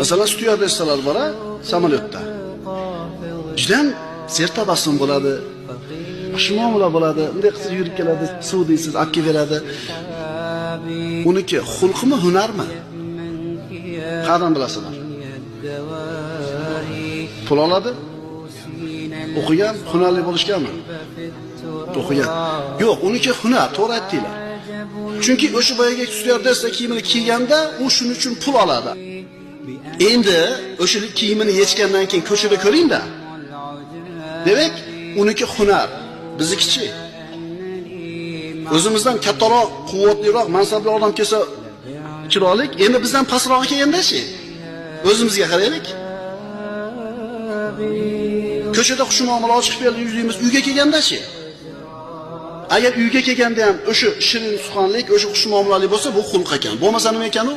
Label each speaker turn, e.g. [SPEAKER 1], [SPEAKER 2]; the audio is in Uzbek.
[SPEAKER 1] Masalan, styuardessalar bor samolyotda. Juda sertabassum bo'ladi. Xushmuomala bo'ladi. Unday qilsa yurib keladi, suv deysiz, akki beradi. Uniki xulqmi, hunarmi? Qadam bilasizlar. Pul oladi. O'qigan, hunarli bo'lishganmi? O'qigan. Yo'q, uniki hunar, to'g'ri aytdinglar. Chunki o'sha boyaga styuardessa kiyimini kiyganda u shuning uchun pul oladi. Endi o'sha kiyimini yechgandan keyin ko'chada ko'ring-da. Demak, uniki hunar, biznikichi. O'zimizdan kattaroq, quvvatliroq, mansabli odam kelsa chiroyli, endi bizdan pastroq kelganda-chi. O'zimizga qaraylik. Ko'chada xushmuomala chiqib berdi, yuzimiz uyga kelganda-chi. Agar uyga kelganda ham o'sha shirin suxanlik, o'sha xushmuomalalik bo'lsa, bu xulq ekan. Bo'lmasa nima ekan u?